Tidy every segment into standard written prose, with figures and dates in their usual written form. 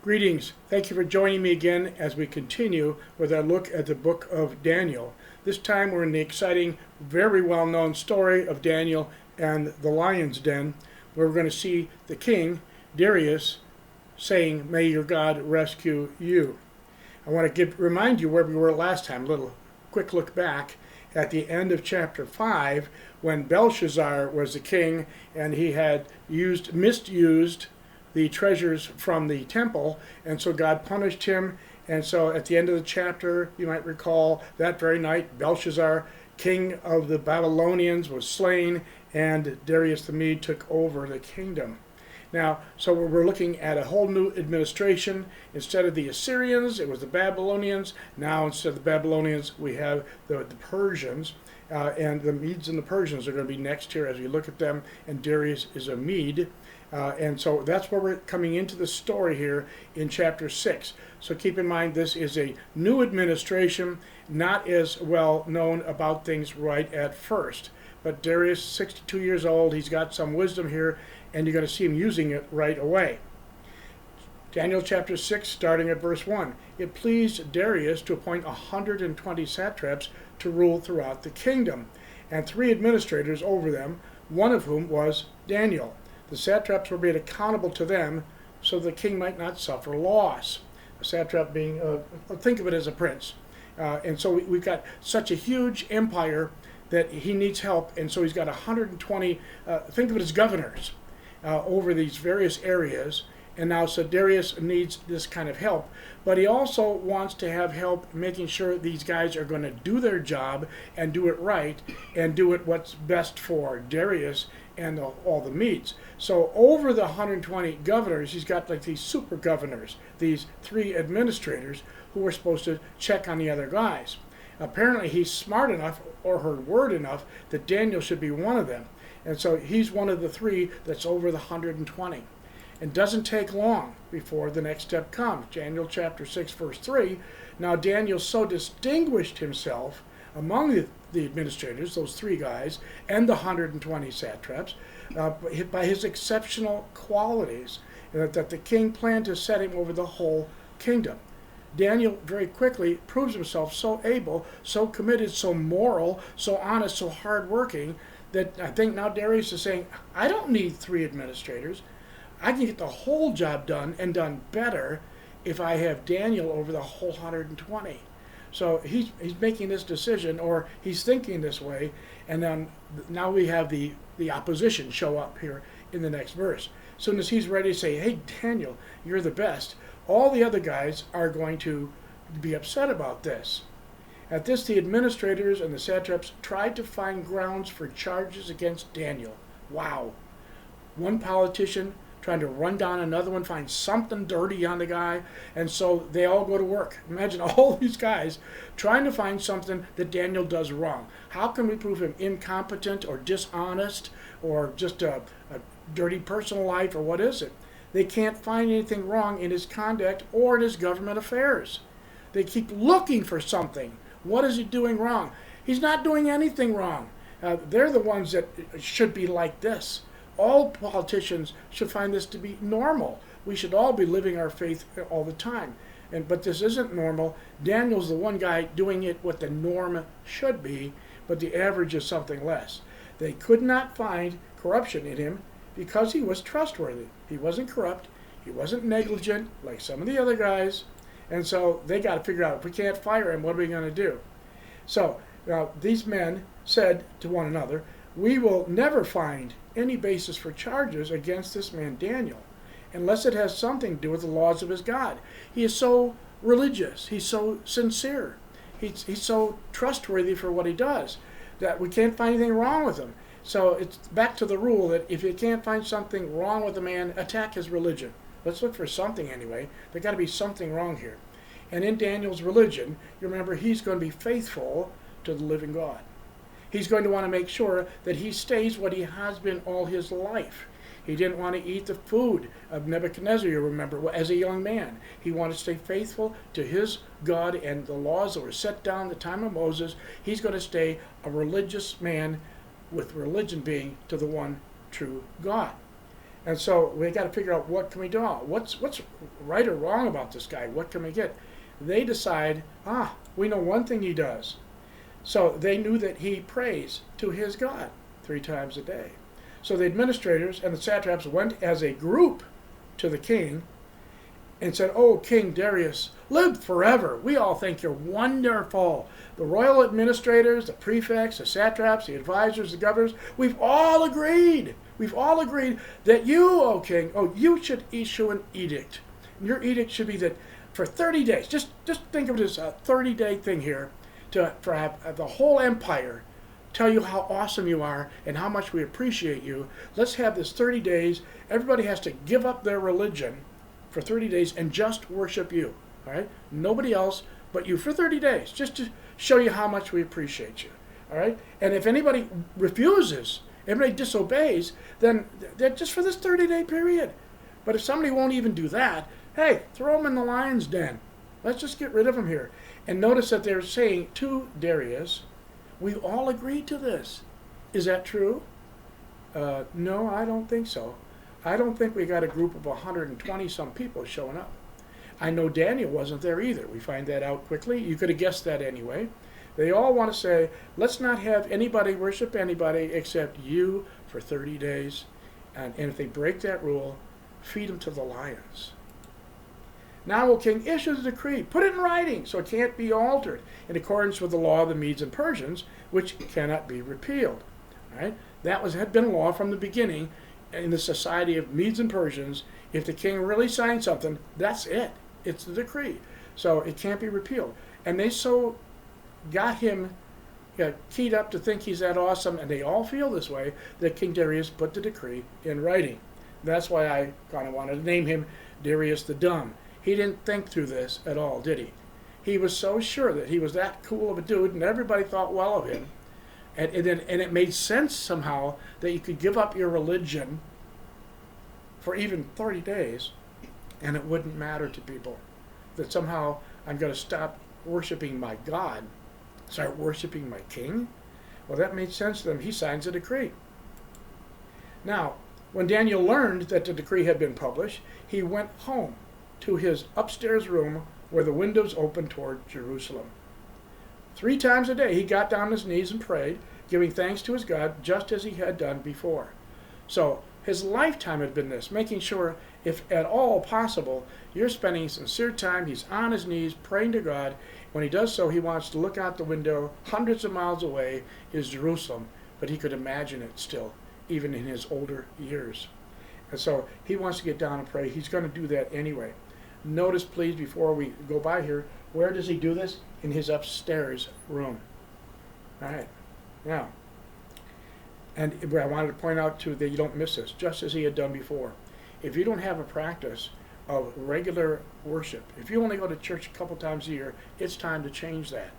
Greetings. Thank you for joining me again as we continue with our look at the book of Daniel. This time we're in the exciting, very well-known story of Daniel and the lion's den, where we're going to see the king, Darius, saying, "May your God rescue you." I want to remind you where we were last time, a little quick look back at the end of chapter 5, when Belshazzar was the king and he had misused the treasures from the temple, and so God punished him. And so at the end of the chapter, you might recall, that very night Belshazzar, king of the Babylonians, was slain, and Darius the Mede took over the kingdom. Now, so we're looking at a whole new administration. Instead of the Assyrians, it was the Babylonians. Now, instead of the Babylonians, we have the Persians. And the Medes and the Persians are going to be next here as we look at them. And Darius is a Mede. And so that's where we're coming into the story here in chapter 6. So keep in mind, this is a new administration, not as well known about things right at first. But Darius, 62 years old, he's got some wisdom here, and you're going to see him using it right away. Daniel chapter 6, starting at verse 1. It pleased Darius to appoint 120 satraps to rule throughout the kingdom, and 3 administrators over them, one of whom was Daniel. The satraps were made accountable to them so the king might not suffer loss. A satrap being, think of it as a prince. And so we've got such a huge empire that he needs help, and so he's got 120, think of it as governors, over these various areas. And now, so Darius needs this kind of help, but he also wants to have help making sure these guys are going to do their job and do it right and do it what's best for Darius and all the Medes. So over the 120 governors, he's got like these super governors, these 3 administrators who are supposed to check on the other guys. Apparently he's smart enough or heard word enough that Daniel should be one of them. And so he's one of the 3 that's over the 120. It doesn't take long before the next step comes. Daniel chapter 6, verse 3. Now Daniel so distinguished himself among the administrators, those 3 guys, and the 120 satraps, by his exceptional qualities, that the king planned to set him over the whole kingdom. Daniel very quickly proves himself so able, so committed, so moral, so honest, so hardworking, that I think now Darius is saying, I don't need 3 administrators. I can get the whole job done and done better if I have Daniel over the whole 120. So he's making this decision, or he's thinking this way, and then now we have the opposition show up here in the next verse. As soon as he's ready to say, hey, Daniel, you're the best, all the other guys are going to be upset about this. At this, the administrators and the satraps tried to find grounds for charges against Daniel. Wow. One politician trying to run down another one, find something dirty on the guy, and so they all go to work. Imagine all these guys trying to find something that Daniel does wrong. How can we prove him incompetent or dishonest or just a dirty personal life, or what is it? They can't find anything wrong in his conduct or in his government affairs. They keep looking for something. What is he doing wrong? He's not doing anything wrong. They're the ones that should be like this. All politicians should find this to be normal. We should all be living our faith all the time. But this isn't normal. Daniel's the one guy doing it what the norm should be, but the average is something less. They could not find corruption in him because he was trustworthy. He wasn't corrupt. He wasn't negligent like some of the other guys. And so they got to figure out, if we can't fire him, what are we going to do? So these men said to one another, we will never find any basis for charges against this man Daniel, unless it has something to do with the laws of his God. He is so religious. He's so sincere. He's so trustworthy for what he does that we can't find anything wrong with him. So it's back to the rule that if you can't find something wrong with a man, attack his religion. Let's look for something anyway. There's got to be something wrong here. And in Daniel's religion, you remember, he's going to be faithful to the living God. He's going to want to make sure that he stays what he has been all his life. He didn't want to eat the food of Nebuchadnezzar, you remember, as a young man. He wanted to stay faithful to his God and the laws that were set down in the time of Moses. He's going to stay a religious man, with religion being to the one true God. And so we got to figure out what can we do. What's right or wrong about this guy? What can we get? They decide, we know one thing he does. So they knew that he prays to his God 3 times a day. So the administrators and the satraps went as a group to the king and said, "Oh, King Darius, live forever. We all think you're wonderful. The royal administrators, the prefects, the satraps, the advisors, the governors, we've all agreed. We've all agreed that you, O king, you should issue an edict. Your edict should be that for 30 days, just think of it as a 30-day thing here, for have the whole empire tell you how awesome you are and how much we appreciate you. Let's have this 30 days. Everybody has to give up their religion for 30 days and just worship you. All right? Nobody else but you for 30 days, just to show you how much we appreciate you. All right? And if anybody refuses, everybody disobeys, then they're just for this 30-day period. But if somebody won't even do that, hey, throw them in the lion's den. Let's just get rid of them here." And notice that they're saying to Darius, "We all agreed to this. Is that true?" No, I don't think so. I don't think we got a group of 120 some people showing up. I know Daniel wasn't there either. We find that out quickly. You could have guessed that anyway. They all want to say, let's not have anybody worship anybody except you for 30 days. And if they break that rule, feed them to the lions. Now, O king, issue the decree. Put it in writing so it can't be altered in accordance with the law of the Medes and Persians, which cannot be repealed. All right? That had been law from the beginning in the society of Medes and Persians. If the king really signed something, that's it. It's the decree. So it can't be repealed. And they so got him keyed up to think he's that awesome, and they all feel this way, that King Darius put the decree in writing. That's why I kind of wanted to name him Darius the Dumb. He didn't think through this at all, did he? He was so sure that he was that cool of a dude, and everybody thought well of him. And it made sense somehow that you could give up your religion for even 30 days, and it wouldn't matter to people. That somehow I'm going to stop worshiping my God, start worshiping my king? Well, that made sense to them. He signs a decree. Now, when Daniel learned that the decree had been published, he went home to his upstairs room where the windows opened toward Jerusalem. 3 times a day he got down on his knees and prayed, giving thanks to his God just as he had done before. So his lifetime had been this, making sure, if at all possible, you're spending sincere time. He's on his knees praying to God. When he does so, he wants to look out the window. Hundreds of miles away is Jerusalem, but he could imagine it still, even in his older years. And so he wants to get down and pray. He's going to do that anyway. Notice, please, before we go by here, where does he do this? In his upstairs room. All right. Now, and I wanted to point out, too, that you don't miss this, just as he had done before. If you don't have a practice of regular worship, if you only go to church a couple times a year, it's time to change that.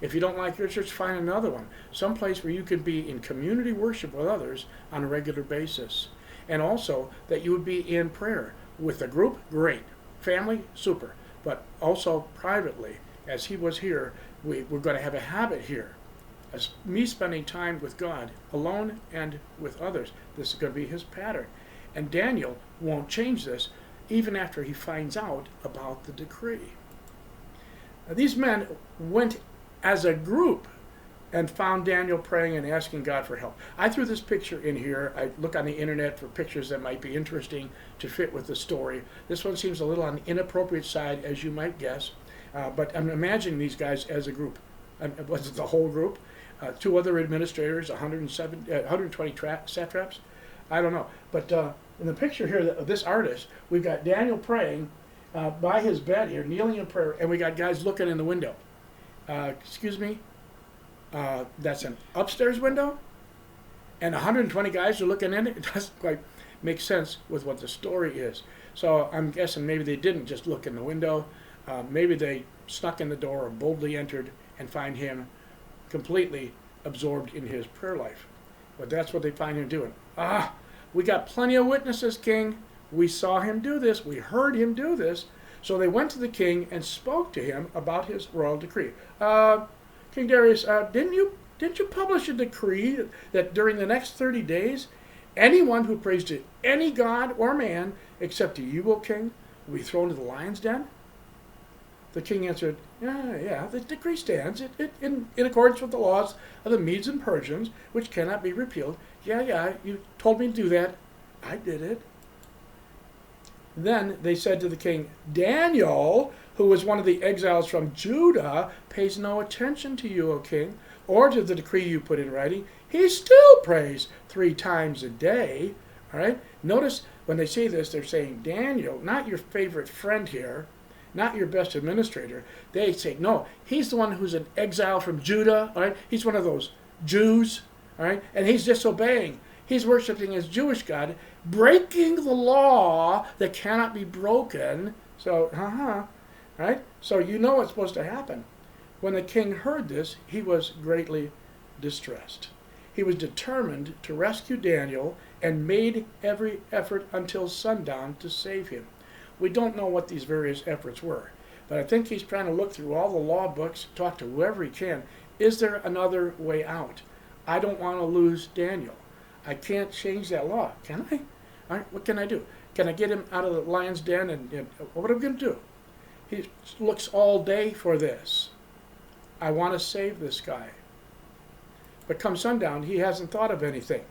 If you don't like your church, find another one, someplace where you can be in community worship with others on a regular basis. And also that you would be in prayer with a group, great. Family, super. But also privately, as he was here, we're going to have a habit here. As me spending time with God, alone and with others. This is going to be his pattern. And Daniel won't change this, even after he finds out about the decree. Now, these men went as a group and found Daniel praying and asking God for help. I threw this picture in here. I look on the internet for pictures that might be interesting to fit with the story. This one seems a little on the inappropriate side, as you might guess. But I'm imagining these guys as a group. Was it the whole group? 2 other administrators, 120 satraps? I don't know. But in the picture here of this artist, we've got Daniel praying by his bed here, kneeling in prayer, and we got guys looking in the window. Excuse me? That's an upstairs window? And 120 guys are looking in it? It doesn't quite make sense with what the story is. So I'm guessing maybe they didn't just look in the window. Maybe they snuck in the door or boldly entered and find him completely absorbed in his prayer life. But that's what they find him doing. We got plenty of witnesses, King. We saw him do this. We heard him do this. So they went to the king and spoke to him about his royal decree. King Darius, didn't you publish a decree that during the next 30 days, Anyone who prays to any god or man except to you, O king, will be thrown to the lion's den? The king answered, yeah, the decree stands in accordance with the laws of the Medes and Persians, which cannot be repealed. Yeah, you told me to do that. I did it. Then they said to the king, Daniel, who was one of the exiles from Judah, pays no attention to you, O king, or to the decree you put in writing. He still prays 3 times a day. All right? Notice when they say this, they're saying Daniel, not your favorite friend here, not your best administrator. They say, no, he's the one who's an exile from Judah. All right? He's one of those Jews. All right? And he's disobeying. He's worshiping his Jewish God, breaking the law that cannot be broken. So, right? So you know what's supposed to happen. When the king heard this, he was greatly distressed. He was determined to rescue Daniel and made every effort until sundown to save him. We don't know what these various efforts were, but I think he's trying to look through all the law books, talk to whoever he can. Is there another way out? I don't want to lose Daniel. I can't change that law, can I? All right, what can I do? Can I get him out of the lion's den? And what are we going to do? He looks all day for this. I want to save this guy. But come sundown, he hasn't thought of anything.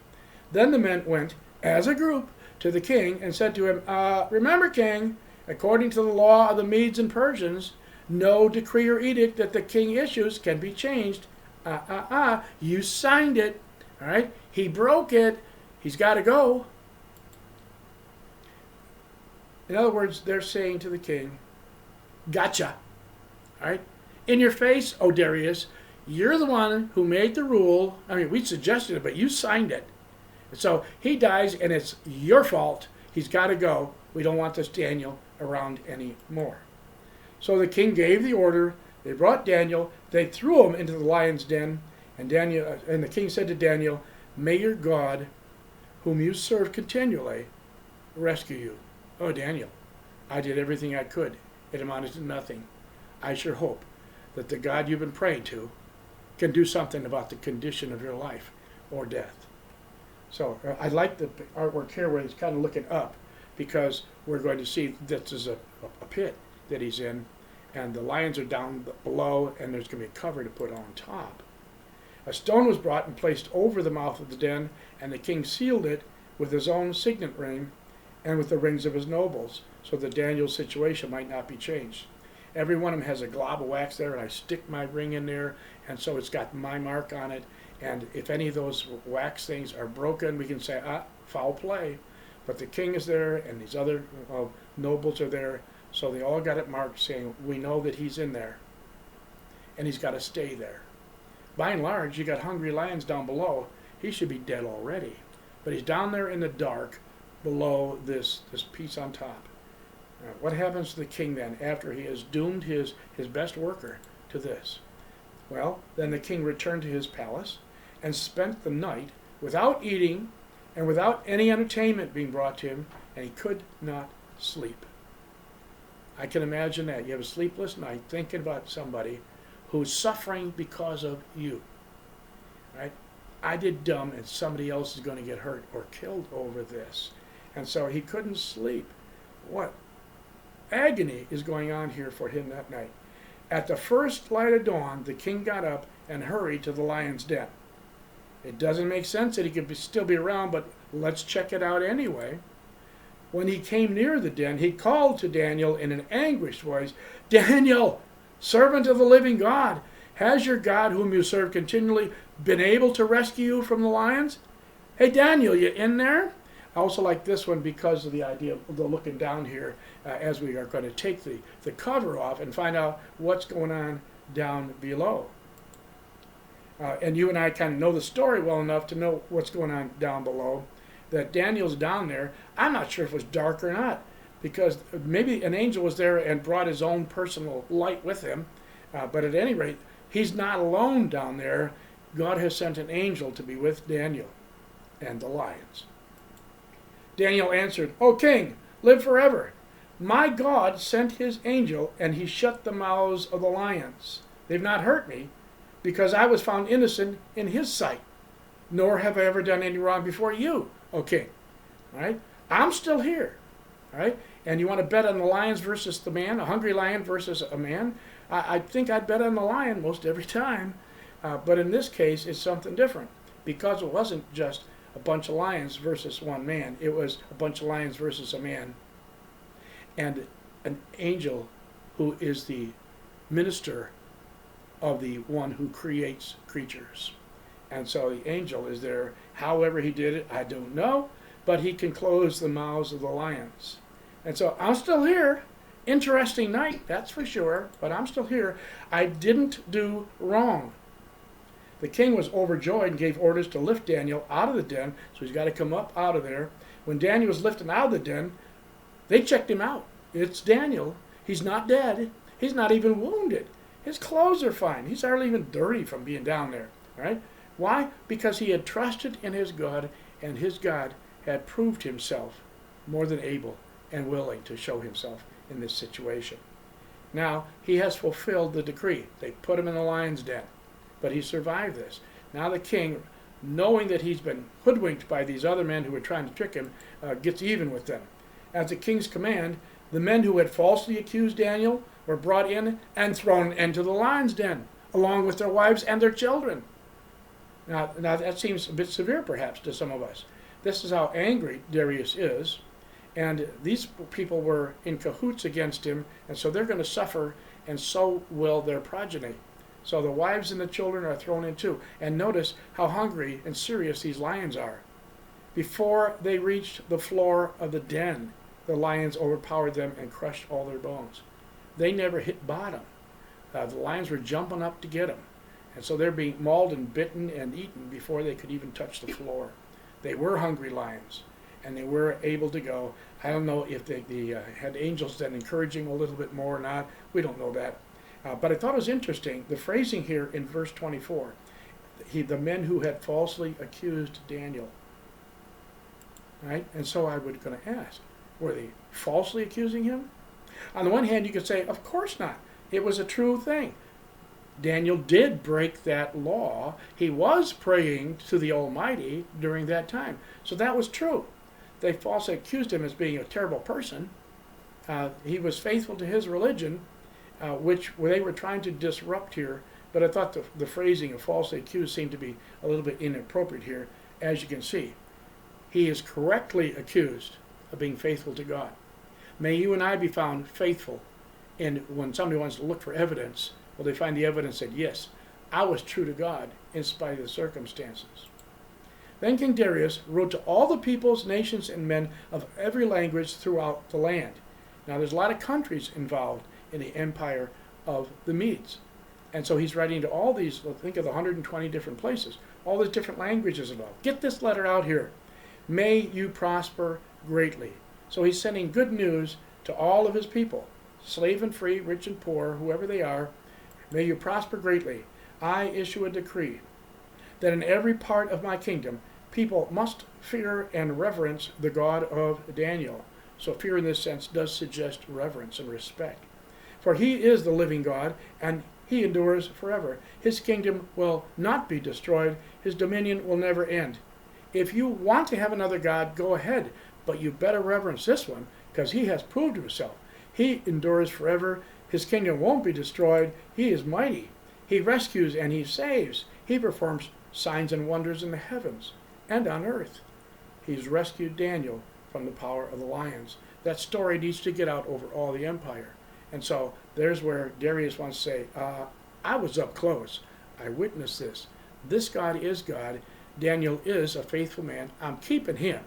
Then the men went, as a group, to the king and said to him, remember, king, according to the law of the Medes and Persians, no decree or edict that the king issues can be changed. You signed it. All right? He broke it. He's got to go. In other words, they're saying to the king, gotcha. All right? In your face, O Darius, you're the one who made the rule. I mean, we suggested it, but you signed it. So he dies, and it's your fault. He's got to go. We don't want this Daniel around anymore. So the king gave the order. They brought Daniel. They threw him into the lion's den. And the king said to Daniel, may your God, whom you serve continually, rescue you. Oh, Daniel, I did everything I could. It amounted to nothing. I sure hope that the God you've been praying to can do something about the condition of your life or death. So I like the artwork here where he's kind of looking up, because we're going to see this is a pit that he's in, and the lions are down below, and there's going to be a cover to put on top. A stone was brought and placed over the mouth of the den, and the king sealed it with his own signet ring and with the rings of his nobles, so that Daniel's situation might not be changed. Every one of them has a glob of wax there, and I stick my ring in there, and so it's got my mark on it. And if any of those wax things are broken, we can say, foul play. But the king is there, and these other nobles are there, so they all got it marked saying, we know that he's in there, and he's got to stay there. By and large, you got hungry lions down below. He should be dead already. But he's down there in the dark below this piece on top. What happens to the king then after he has doomed his best worker to this? Well, then the king returned to his palace and spent the night without eating and without any entertainment being brought to him, and he could not sleep. I can imagine that. You have a sleepless night thinking about somebody who's suffering because of you. Right? I did dumb, and somebody else is going to get hurt or killed over this. And so he couldn't sleep. What agony is going on here for him that night? At the first light of dawn, the king got up and hurried to the lion's den. It doesn't make sense that he could still be around, but let's check it out anyway. When he came near the den, he called to Daniel in an anguished voice, Daniel, servant of the living God, has your God, whom you serve continually, been able to rescue you from the lions? Hey, Daniel, you in there? I also like this one because of the idea of the looking down here as we are going to take the cover off and find out what's going on down below. And you and I kind of know the story well enough to know what's going on down below, that Daniel's down there. I'm not sure if it was dark or not, because maybe an angel was there and brought his own personal light with him. But at any rate, he's not alone down there. God has sent an angel to be with Daniel and the lions. Daniel answered, O king, live forever. My God sent his angel, and he shut the mouths of the lions. They've not hurt me, because I was found innocent in his sight, nor have I ever done any wrong before you, Okay, all right? I'm still here, all right? And you want to bet on the lions versus the man, a hungry lion versus a man? I think I'd bet on the lion most every time. But in this case, it's something different because it wasn't just a bunch of lions versus one man. It was a bunch of lions versus a man and an angel who is the minister of the one who creates creatures. And so the angel is there. However he did it, I don't know, but he can close the mouths of the lions. And so I'm still here. Interesting night, that's for sure, but I'm still here. I didn't do wrong. The king was overjoyed and gave orders to lift Daniel out of the den, so he's got to come up out of there. When Daniel was lifted out of the den, they checked him out. It's Daniel. He's not dead. He's not even wounded. His clothes are fine. He's hardly even dirty from being down there. Right? Why? Because he had trusted in his God, and his God had proved himself more than able and willing to show himself in this situation. Now, he has fulfilled the decree. They put him in the lion's den, but he survived this. Now the king, knowing that he's been hoodwinked by these other men who were trying to trick him, gets even with them. At the king's command, the men who had falsely accused Daniel were brought in and thrown into the lion's den, along with their wives and their children. Now that seems a bit severe, perhaps, to some of us. This is how angry Darius is. And these people were in cahoots against him, and so they're going to suffer, and so will their progeny. So the wives and the children are thrown in too. And notice how hungry and serious these lions are. Before they reached the floor of the den, the lions overpowered them and crushed all their bones. They never hit bottom. The lions were jumping up to get them. And so they're being mauled and bitten and eaten before they could even touch the floor. They were hungry lions, and they were able to go. I don't know if they had angels then encouraging a little bit more or not. We don't know that. But I thought it was interesting, the phrasing here in verse 24. The men who had falsely accused Daniel. Right? And so I was going to ask, were they falsely accusing him? On the one hand, you could say, of course not. It was a true thing. Daniel did break that law. He was praying to the Almighty during that time. So that was true. They falsely accused him as being a terrible person. He was faithful to his religion, which they were trying to disrupt here. But I thought the phrasing of falsely accused seemed to be a little bit inappropriate here, as you can see. He is correctly accused of being faithful to God. May you and I be found faithful. And when somebody wants to look for evidence, will they find the evidence that, yes, I was true to God in spite of the circumstances. Then King Darius wrote to all the peoples, nations, and men of every language throughout the land. Now there's a lot of countries involved in the empire of the Medes. And so he's writing to all these, think of the 120 different places, all these different languages involved. Get this letter out here. May you prosper greatly. So he's sending good news to all of his people, slave and free, rich and poor, whoever they are. May you prosper greatly. I issue a decree that in every part of my kingdom, people must fear and reverence the God of Daniel. So fear in this sense does suggest reverence and respect. For he is the living God, and he endures forever. His kingdom will not be destroyed. His dominion will never end. If you want to have another God, go ahead, but you better reverence this one, because he has proved himself. He endures forever. His kingdom won't be destroyed. He is mighty. He rescues and he saves. He performs signs and wonders in the heavens and on earth. He's rescued Daniel from the power of the lions. That story needs to get out over all the empire. And so there's where Darius wants to say, I was up close. I witnessed this. This God is God. Daniel is a faithful man. I'm keeping him.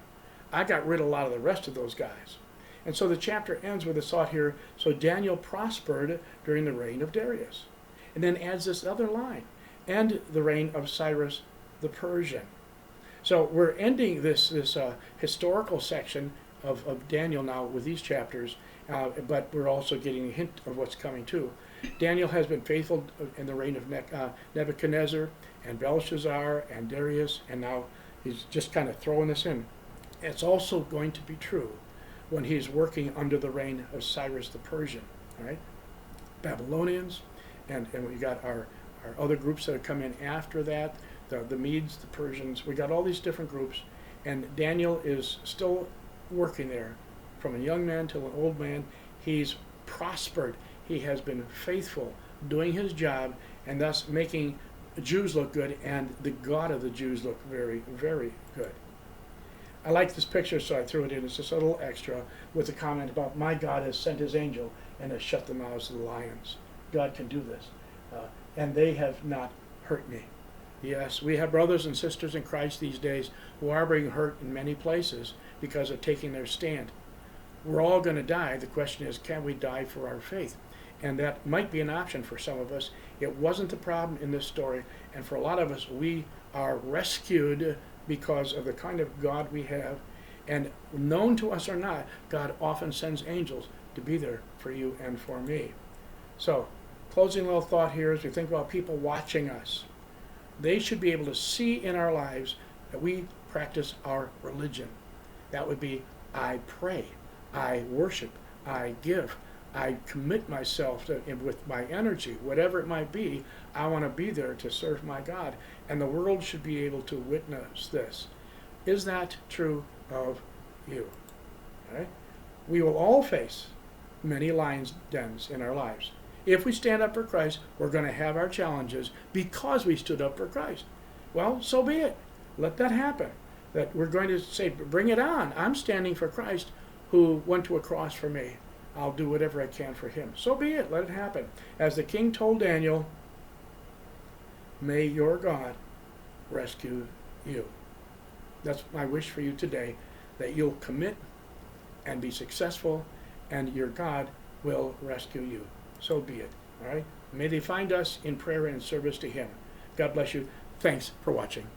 I got rid of a lot of the rest of those guys. And so the chapter ends with a thought here. So Daniel prospered during the reign of Darius. And then adds this other line. And the reign of Cyrus the Persian. So we're ending this historical section of Daniel now with these chapters. But we're also getting a hint of what's coming too. Daniel has been faithful in the reign of Nebuchadnezzar and Belshazzar and Darius. And now he's just kind of throwing this in. It's also going to be true when he's working under the reign of Cyrus the Persian, all right? Babylonians, and we got our other groups that have come in after that, the Medes, the Persians. We got all these different groups, And Daniel is still working there. From a young man to an old man, he's prospered. He has been faithful, doing his job, and thus making Jews look good and the God of the Jews look very, very good. I like this picture, so I threw it in. It's just a little extra with a comment about my God has sent his angel and has shut the mouths of the lions. God can do this. And they have not hurt me. Yes, we have brothers and sisters in Christ these days who are being hurt in many places because of taking their stand. We're all going to die. The question is, can we die for our faith? And that might be an option for some of us. It wasn't the problem in this story. And for a lot of us, we are rescued because of the kind of God we have. And known to us or not, God often sends angels to be there for you and for me. So, closing little thought here as we think about people watching us. They should be able to see in our lives that we practice our religion. That would be, I pray, I worship, I give, I commit myself to, with my energy, whatever it might be. I want to be there to serve my God. And the world should be able to witness this. Is that true of you? All right? We will all face many lions' dens in our lives. If we stand up for Christ, we're going to have our challenges because we stood up for Christ. Well, so be it. Let that happen. That we're going to say, bring it on. I'm standing for Christ who went to a cross for me. I'll do whatever I can for him. So be it. Let it happen. As the king told Daniel, may your God rescue you. That's my wish for you today, that you'll commit and be successful, and your God will rescue you. So be it. All right? May they find us in prayer and service to him. God bless you. Thanks for watching.